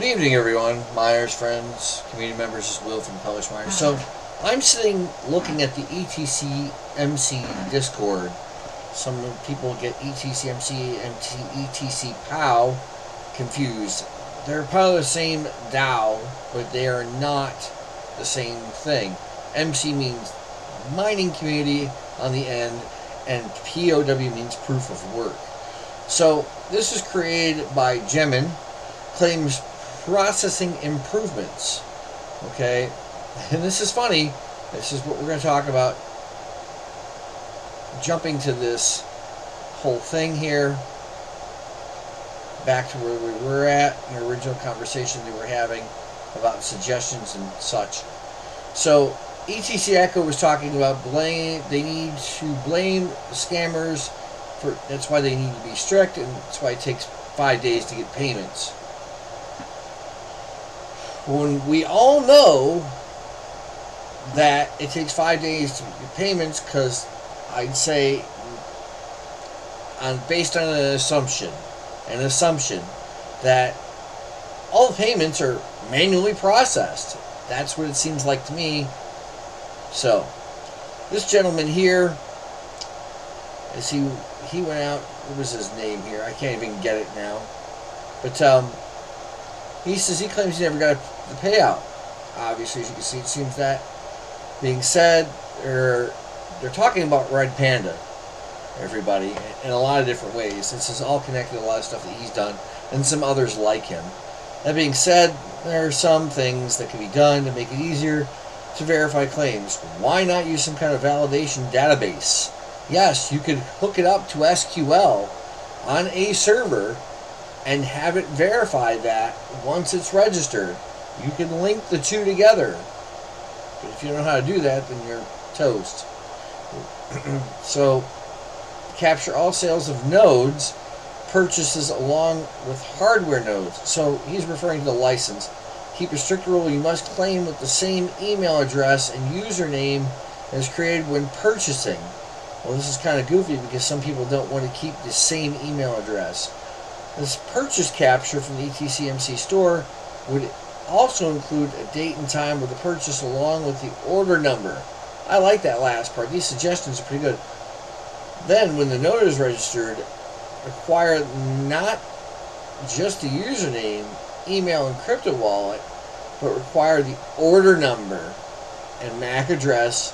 evening, everyone. Miners, friends, community members, this is Will from PelishCrypto&More. So, I'm sitting looking at the ETCMC Discord. Some people get ETCMC and ETCPOW confused. They're part of the same DAO, but they are not the same thing. MC means mining community on the end, and POW means proof of work. So, this is created by Gemin, claims processing improvements. Okay, and this is funny. This is what we're going to talk about. Jumping to this whole thing here, back to where we were at in the original conversation they were having about suggestions and such. So ETC Echo was talking about they need to blame scammers for, that's why they need to be strict, and that's why it takes 5 days to get payments. When we all know that it takes 5 days to get payments, because I'd say based on an assumption that all the payments are manually processed. That's what it seems like to me. So this gentleman here, as he went out, what was his name here? I can't even get it now. But he says he claims he never got the payout. Obviously, as you can see, it seems that being said, they're talking about Red Panda, everybody, in a lot of different ways. This is all connected to a lot of stuff that he's done, and some others like him. That being said, there are some things that can be done to make it easier to verify claims. Why not use some kind of validation database? Yes, you could hook it up to SQL on a server and have it verify that once it's registered. You can link the two together. But if you don't know how to do that, then you're toast. So, capture all sales of nodes, purchases along with hardware nodes. So, he's referring to the license. Keep a strict rule: you must claim with the same email address and username as created when purchasing. Well, this is kind of goofy because some people don't want to keep the same email address. This purchase capture from the ETCMC store would also include a date and time of the purchase along with the order number. I like that last part. These suggestions are pretty good. Then, when the node is registered, require not just the username, email, and crypto wallet, but require the order number and MAC address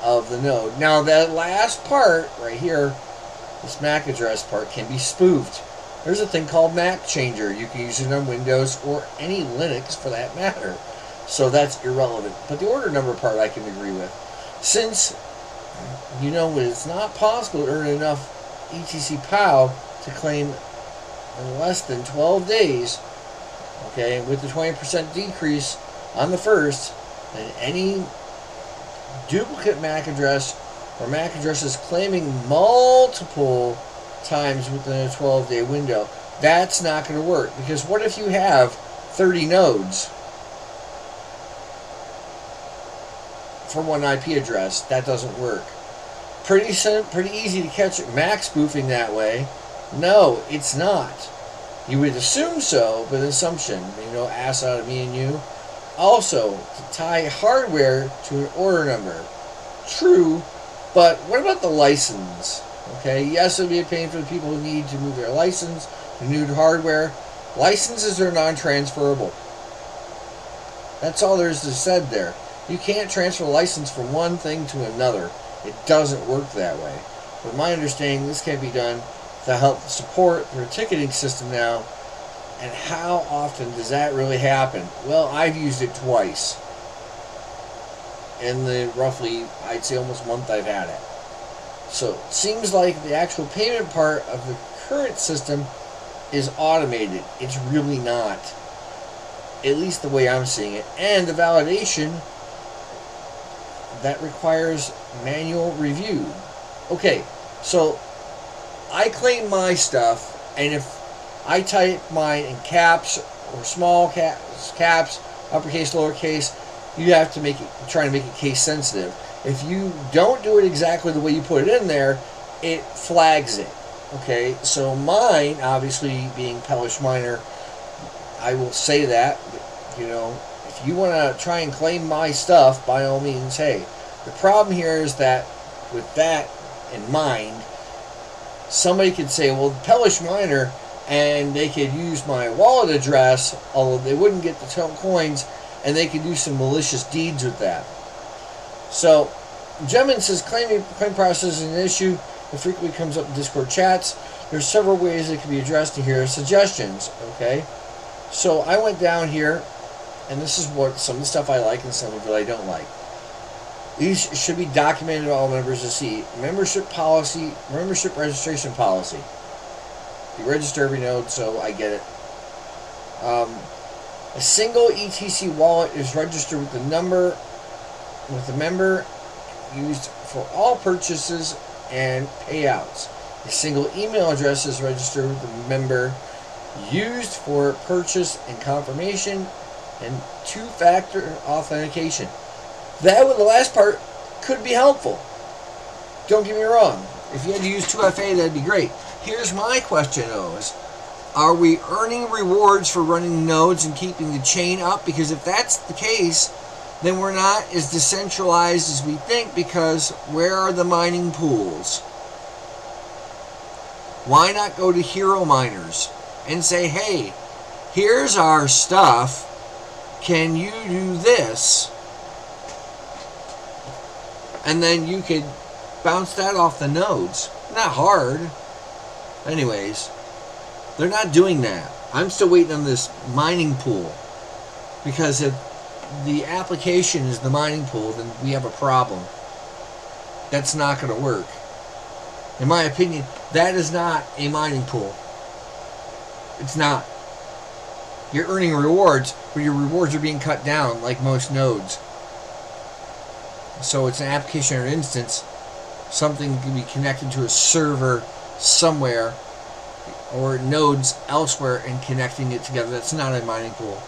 of the node. Now, that last part right here, this MAC address part, can be spoofed. There's a thing called MAC Changer. You can use it on Windows or any Linux for that matter. So that's irrelevant. But the order number part I can agree with. Since, you know, it's not possible to earn enough ETCPOW to claim in less than 12 days, okay, with the 20% decrease on the first, then any duplicate MAC address or MAC addresses claiming multiple times within a 12-day window, that's not going to work. Because what if you have 30 nodes for one IP address? That doesn't work. Pretty easy to catch MAC spoofing that way. No, it's not. You would assume so, but an assumption, you know, ass out of me and you. Also, to tie hardware to an order number. True, but what about the license? Okay, yes, it would be a pain for the people who need to move their license to new hardware. Licenses are non-transferable. That's all there is to said there. You can't transfer a license from one thing to another. It doesn't work that way. With my understanding, this can be done to help support their ticketing system now. And how often does that really happen? Well, I've used it twice in the roughly, I'd say, almost month I've had it. So it seems like the actual payment part of the current system is automated. It's really not. At least the way I'm seeing it. And the validation, that requires manual review. Okay, so I claim my stuff, and if I type mine in caps or small caps, uppercase, lowercase, you have to make it, try to make it case sensitive. If you don't do it exactly the way you put it in there, it flags it. Okay, so mine, obviously being PelishMiner, I will say that, you know, if you want to try and claim my stuff, by all means, hey. The problem here is that with that in mind, somebody could say, well, the PelishMiner, and they could use my wallet address, although they wouldn't get the coins, and they could do some malicious deeds with that. So, Gentleman says claim process is an issue that frequently comes up in Discord chats. There's several ways it can be addressed, and here are suggestions, okay? So I went down here, and this is what some of the stuff I like and some of it I don't like. These should be documented to all members to see. Membership policy, membership registration policy. You register every node, so I get it. A single ETC wallet is registered with the member used for all purchases and payouts. A single email address is registered with the member used for purchase and confirmation and two-factor authentication. That with the last part could be helpful. Don't get me wrong. If you had to use 2FA, that'd be great. Here's my question, though, is are we earning rewards for running nodes and keeping the chain up? Because if that's the case, then we're not as decentralized as we think, because where are the mining pools? Why not go to hero miners and say, hey, here's our stuff. Can you do this? And then you could bounce that off the nodes. Not hard. Anyways, they're not doing that. I'm still waiting on this mining pool. Because if the application is the mining pool, then we have a problem. That's not going to work. In my opinion, that is not a mining pool. It's not. You're earning rewards, but your rewards are being cut down like most nodes. So it's an application or instance. Something can be connected to a server somewhere or nodes elsewhere and connecting it together. That's not a mining pool.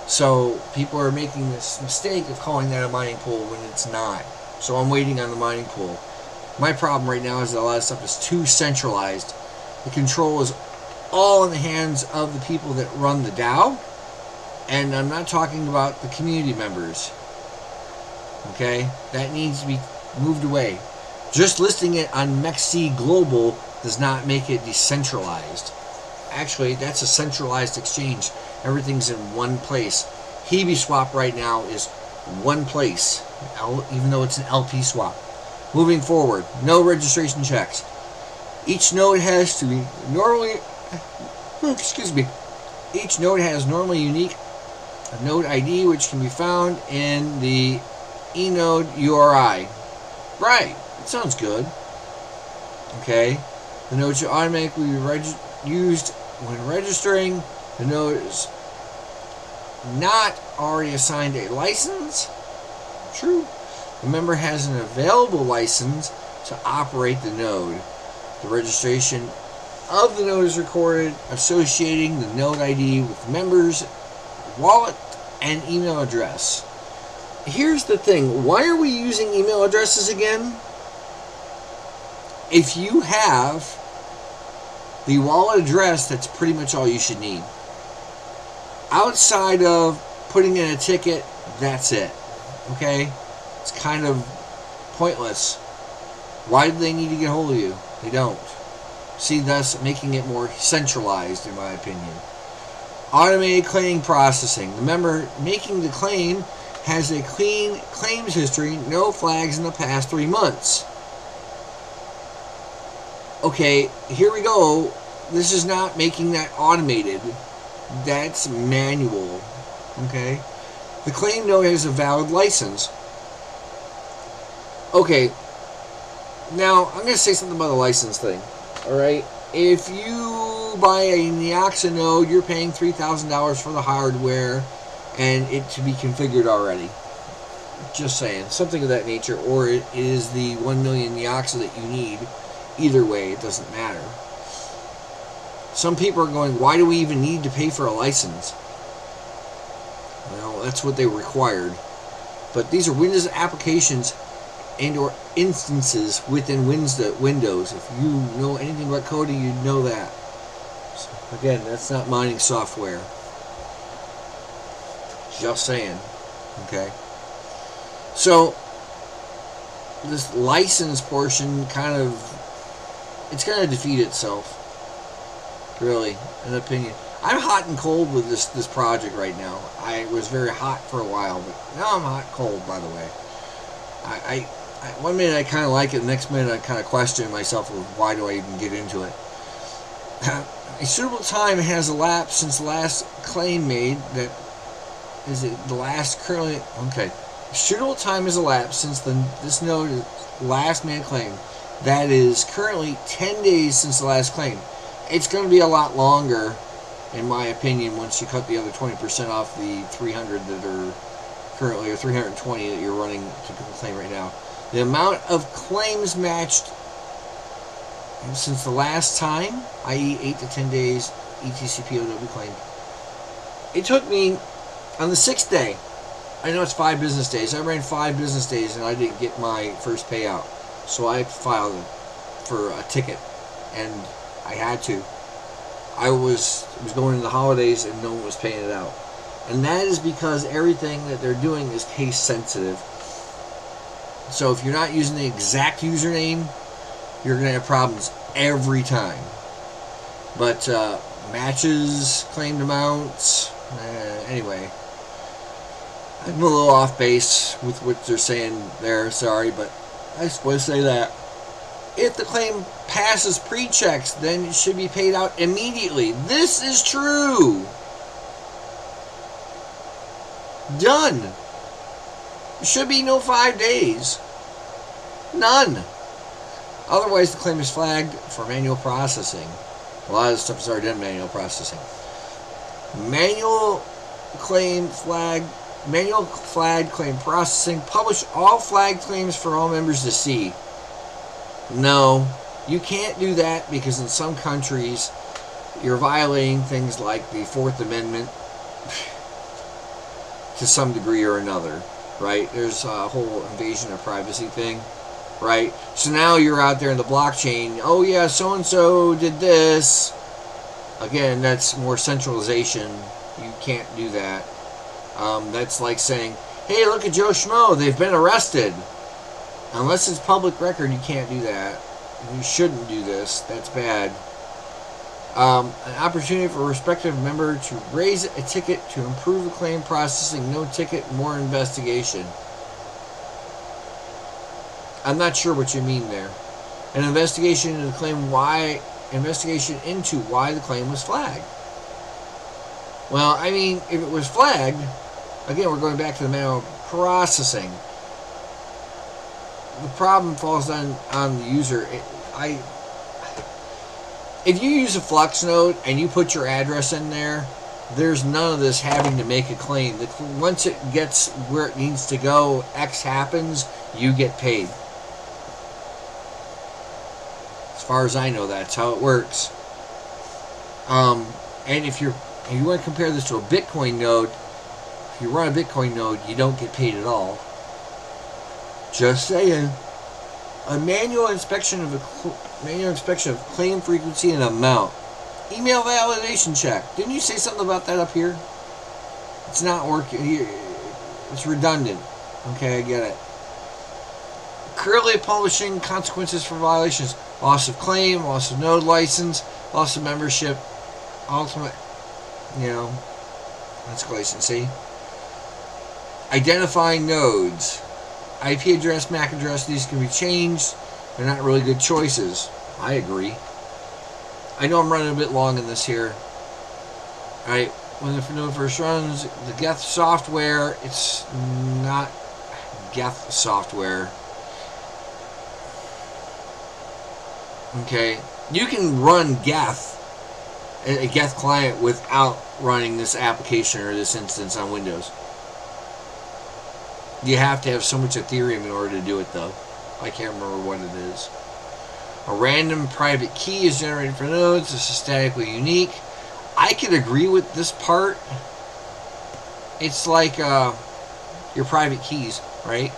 So people are making this mistake of calling that a mining pool when it's not. So I'm waiting on the mining pool. My problem right now is that a lot of stuff is too centralized. The control is all in the hands of the people that run the DAO. And I'm not talking about the community members. Okay? That needs to be moved away. Just listing it on MEXC Global does not make it decentralized. Actually, that's a centralized exchange. Everything's in one place. HebeSwap right now is one place, even though it's an LP swap. Moving forward, no registration checks. Each node has to be normally, each node has normally unique node ID, which can be found in the eNode URI. Right, that sounds good. Okay, the node should automatically be used when registering. The node is not already assigned a license. True. The member has an available license to operate the node. The registration of the node is recorded, associating the node ID with the member's wallet and email address. Here's the thing. Why are we using email addresses again? If you have the wallet address, that's pretty much all you should need. Outside of putting in a ticket, that's it. Okay? It's kind of pointless. Why do they need to get hold of you? They don't. See, thus making it more centralized, in my opinion. Automated claim processing. The member making the claim has a clean claims history, no flags in the past 3 months. Okay, here we go. This is not making that automated. That's manual. Okay? The claim node has a valid license. Okay, now I'm going to say something about the license thing. Alright? If you buy a Neoxa node, you're paying $3,000 for the hardware and it to be configured already. Just saying. Something of that nature. Or it is the 1 million Neoxa that you need. Either way, it doesn't matter. Some people are going, why do we even need to pay for a license? Well, that's what they required. But these are Windows applications and or instances within Windows. If you know anything about coding, you know that. So, again, that's not mining software. Just saying. Okay. So this license portion it's going to defeat itself. Really, in opinion. I'm hot and cold with this project right now. I was very hot for a while, but now I'm hot cold, by the way. I one minute I kind of like it, the next minute I kind of question myself with why do I even get into it. A suitable time has elapsed since the last claim made. That is it. The last currently okay. Suitable time has elapsed since this node is last made claim. That is currently 10 days since the last claim. It's going to be a lot longer, in my opinion, once you cut the other 20% off the 300 that are currently, or 320 that you're running to claim right now. The amount of claims matched since the last time, i.e. 8 to 10 days, ETCPOW claim. It took me, on the 6th day, I know it's 5 business days, I ran 5 business days and I didn't get my first payout. So I filed for a ticket, and I had to. It was going into the holidays and no one was paying it out. And that is because everything that they're doing is case sensitive. So if you're not using the exact username, you're going to have problems every time. But matches, claimed amounts, anyway. I'm a little off base with what they're saying there, sorry, but I just want to say that. If the claim passes pre-checks, then it should be paid out immediately. This is true. Done. There should be no 5 days. None. Otherwise, the claim is flagged for manual processing. A lot of stuff is already done manual processing. Manual flagged claim processing. Publish all flagged claims for all members to see. No, you can't do that because in some countries you're violating things like the 4th Amendment to some degree or another, right? There's a whole invasion of privacy thing, right? So now you're out there in the blockchain, oh yeah, so-and-so did this. Again, that's more centralization. You can't do that. That's like saying, hey, look at Joe Schmo, they've been arrested. Unless it's public record, you can't do that. You shouldn't do this. That's bad. An opportunity for a respective member to raise a ticket to improve the claim processing. No ticket, more investigation. I'm not sure what you mean there. An investigation into the claim why the claim was flagged. Well, I mean, if it was flagged, again, we're going back to the manual processing. The problem falls on the user. If you use a Flux node and you put your address in there, there's none of this having to make a claim. Once it gets where it needs to go, X happens, you get paid. As far as I know, that's how it works. And if you want to compare this to a Bitcoin node, if you run a Bitcoin node, you don't get paid at all. Just saying. A manual inspection of claim frequency and amount. Email validation check. Didn't you say something about that up here? It's not working. It's redundant. Okay, I get it. Currently publishing consequences for violations: loss of claim, loss of node license, loss of membership, ultimate, escalation. See? Identifying nodes. IP address, MAC address, these can be changed. They're not really good choices. I agree. I know I'm running a bit long in this here. Alright, when the node first runs, the Geth software, it's not Geth software. Okay, you can run Geth, a Geth client, without running this application or this instance on Windows. You have to have so much Ethereum in order to do it, though. I can't remember what it is. A random private key is generated for nodes. This is statically unique. I could agree with this part. It's like your private keys, right?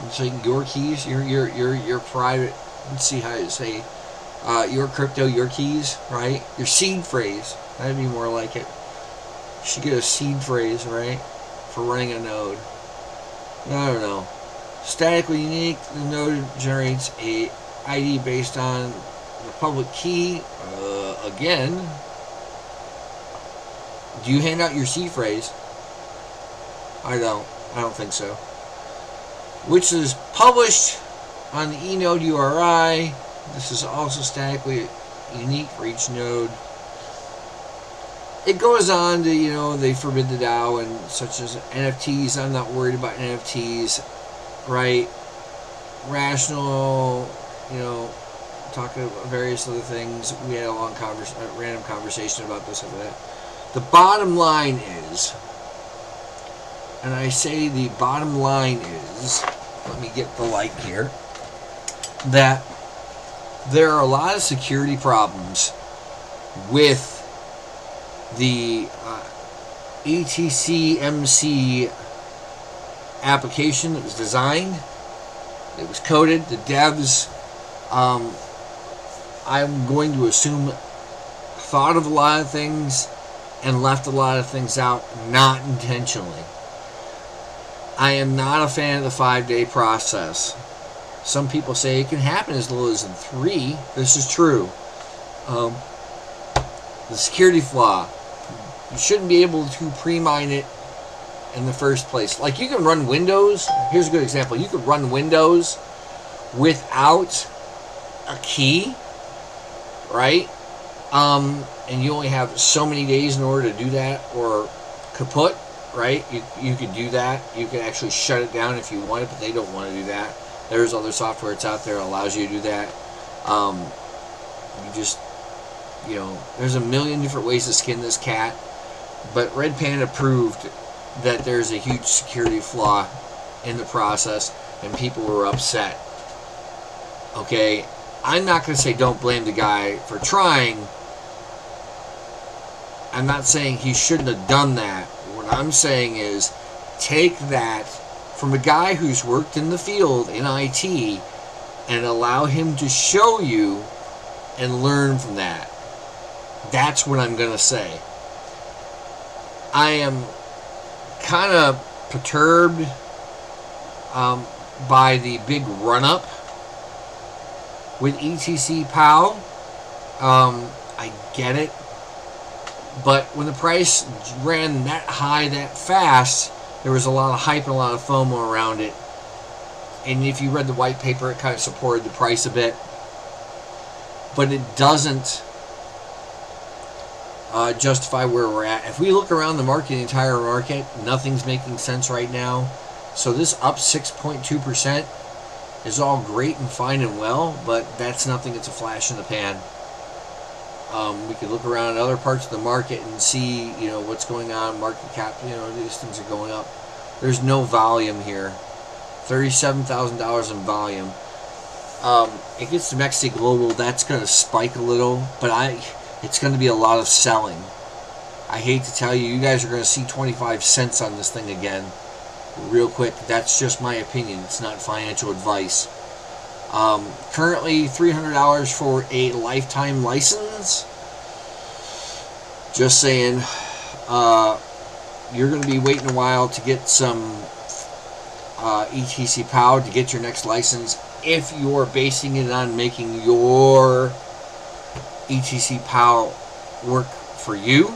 It's like your keys, your private. Let's see how you say your crypto, your keys, right? Your seed phrase. That'd be more like it. You should get a seed phrase, right, for running a node. I don't know. Statically unique, the node generates a ID based on the public key. Again, do you hand out your seed phrase? I don't think so. Which is published on the eNode URI. This is also statically unique for each node. It goes on to, they forbid the DAO and such as NFTs. I'm not worried about NFTs, right? Rational, talking about various other things. We had a random conversation about this and that. The bottom line is, and I say the bottom line is, let me get the light here, that there are a lot of security problems with the ETCMC application that was designed, it was coded, the devs, I'm going to assume, thought of a lot of things and left a lot of things out, not intentionally. I am not a fan of the 5-day process. Some people say it can happen as little as in 3. This is true. The security flaw. You shouldn't be able to pre-mine it in the first place. Like, you can run Windows. Here's a good example. You could run Windows without a key, right? And you only have so many days in order to do that, or kaput, right? You could do that. You could actually shut it down if you wanted, but they don't want to do that. There's other software that's out there that allows you to do that. You just, there's a million different ways to skin this cat. But Red Panda proved that there's a huge security flaw in the process, and people were upset. Okay, I'm not going to say don't blame the guy for trying. I'm not saying he shouldn't have done that. What I'm saying is, take that from a guy who's worked in the field in IT and allow him to show you and learn from that. That's what I'm going to say. I am kind of perturbed by the big run-up with ETCPOW. I get it. But when the price ran that high that fast, there was a lot of hype and a lot of FOMO around it. And if you read the white paper, it kind of supported the price a bit. But it doesn't justify where we're at. If we look around the market, the entire market, nothing's making sense right now. So this up 6.2% is all great and fine and well, but that's nothing. It's a flash in the pan. We could look around at other parts of the market and see, what's going on. Market cap, these things are going up. There's no volume here. $37,000 in volume. It gets to Mexi Global, that's going to spike a little, but it's going to be a lot of selling. I hate to tell you, you guys are going to see 25 cents on this thing again real quick. That's just my opinion. It's not financial advice. Currently $300 for a lifetime license. Just saying, you're going to be waiting a while to get some ETCPOW to get your next license if you're basing it on making your ETCPOW work for you.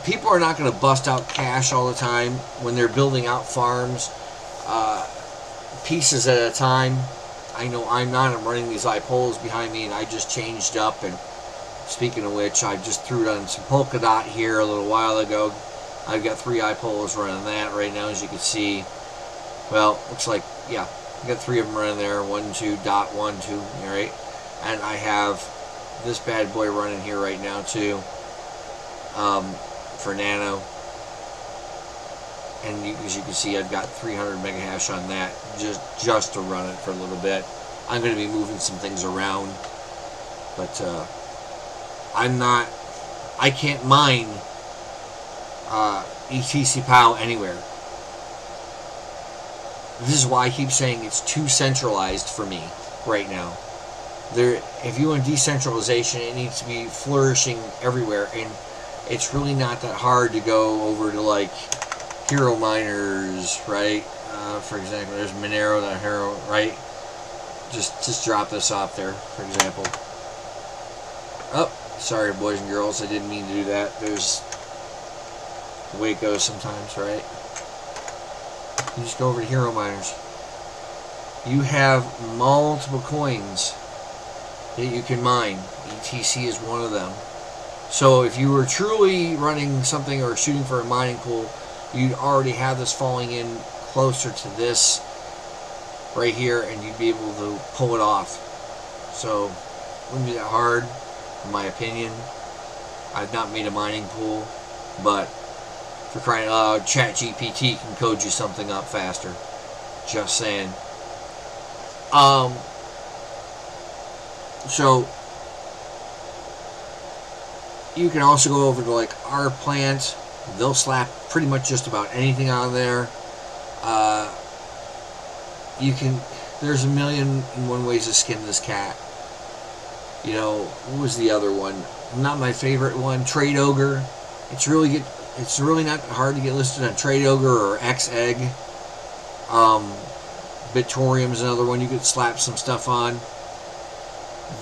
People are not going to bust out cash all the time when they're building out farms, pieces at a time. I know I'm not. I'm running these iPoles behind me, and I just changed up. And speaking of which, I just threw it on some Polkadot here a little while ago. I've got 3 iPoles running that right now, as you can see. Well, looks like, yeah, I've got 3 of them running there. 1, 2, dot 1, 2, all right. And I have this bad boy running here right now too, for Nano. And as you can see, I've got 300 mega hash on that just to run it for a little bit. I'm going to be moving some things around, but I can't mine ETCPOW anywhere. This is why I keep saying it's too centralized for me right now. If you want decentralization, it needs to be flourishing everywhere. And it's really not that hard to go over to like Hero Miners, right? For example, there's Monero.Hero, right? Just drop this off there, for example. Oh, sorry, boys and girls, I didn't mean to do that. There's the way it goes sometimes, right? You just go over to Hero Miners. You have multiple coins that you can mine. ETC is one of them. So if you were truly running something or shooting for a mining pool, you'd already have this falling in closer to this right here, and you'd be able to pull it off. So it wouldn't be that hard, in my opinion. I've not made a mining pool, but for crying out loud, ChatGPT can code you something up faster. Just saying. So you can also go over to like our plant. They'll slap pretty much just about anything on there. You can. There's a million and one ways to skin this cat. You know, what was the other one? Not my favorite one. Trade Ogre. It's really not hard to get listed on Trade Ogre or XEgg. Bitorium's another one you could slap some stuff on.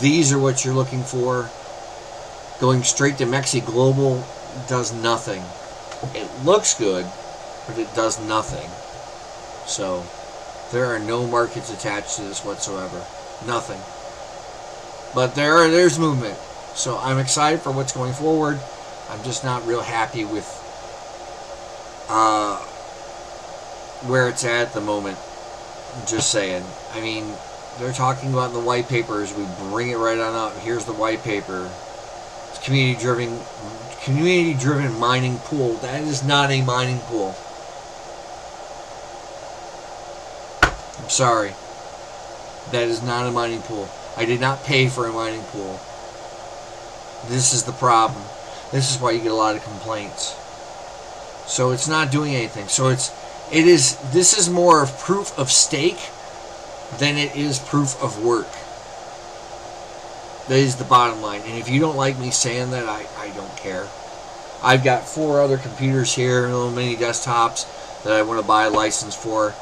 These are what you're looking for. Going straight to Mexi Global does nothing. It looks good, but it does nothing. So there are no markets attached to this whatsoever. Nothing. But there's movement. So I'm excited for what's going forward. I'm just not real happy with where it's at the moment. I'm just saying. I mean, they're talking about the white papers. We bring it right on up. Here's the white paper. It's community-driven mining pool. That is not a mining pool. I'm sorry. That is not a mining pool. I did not pay for a mining pool. This is the problem. This is why you get a lot of complaints. So it's not doing anything. So this is more of proof of stake than it is proof of work. That is the bottom line. And if you don't like me saying that, I don't care. I've got 4 other computers here, little mini desktops that I want to buy a license for,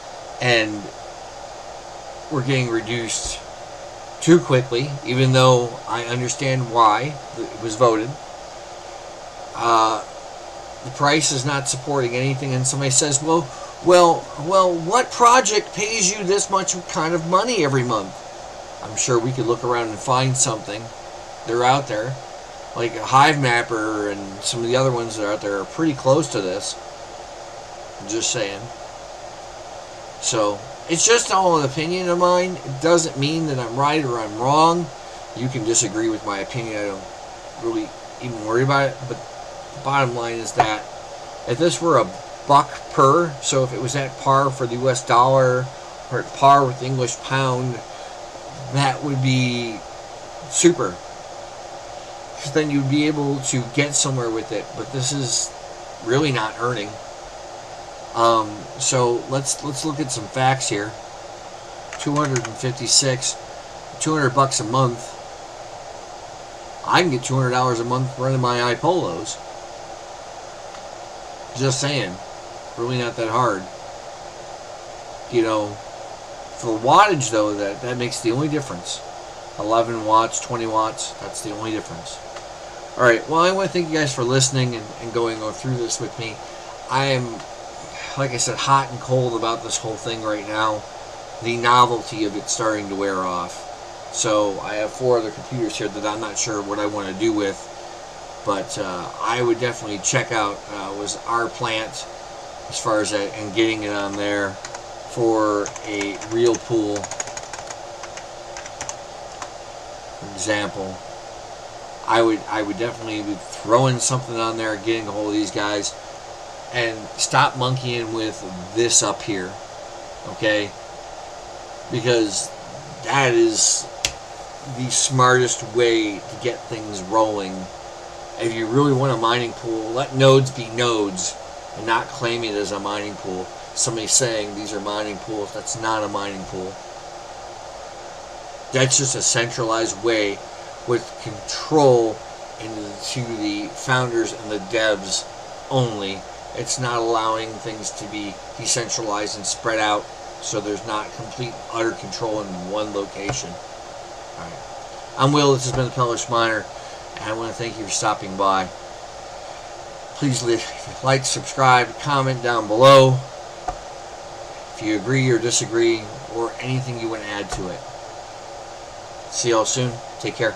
and we're getting reduced too quickly, even though I understand why it was voted. The price is not supporting anything, and somebody says, well, what project pays you this much kind of money every month? I'm sure we could look around and find something. They're out there. Like a Hive Mapper and some of the other ones that are out there are pretty close to this. I'm just saying. So, it's just all an opinion of mine. It doesn't mean that I'm right or I'm wrong. You can disagree with my opinion. I don't really even worry about it. But the bottom line is that if this were a buck per, so if it was at par for the US dollar or at par with the English pound, that would be super. Because then you'd be able to get somewhere with it. But this is really not earning. So let's look at some facts here. 256, $200 a month. I can get $200 a month running my iPolos. Just saying, really not that hard. You know, for the wattage though, that makes the only difference. 11 watts, 20 watts, that's the only difference. Alright, well, I want to thank you guys for listening and going through this with me. I am, like I said, hot and cold about this whole thing right now. The novelty of it starting to wear off. So I have 4 other computers here that I'm not sure what I want to do with. But I would definitely check out was our plant as far as that, and getting it on there for a real pool. For example, I would definitely be throwing something on there, getting a hold of these guys, and stop monkeying with this up here, okay? Because that is the smartest way to get things rolling. If you really want a mining pool, let nodes be nodes and not claim it as a mining pool. Somebody saying these are mining pools, that's not a mining pool. That's just a centralized way with control into the founders and the devs only. It's not allowing things to be decentralized and spread out, so there's not complete utter control in one location. All right. I'm Will. This has been the Pellish Miner, and I want to thank you for stopping by. Please like, subscribe, comment down below if you agree or disagree, or anything you want to add to it. See y'all soon. Take care.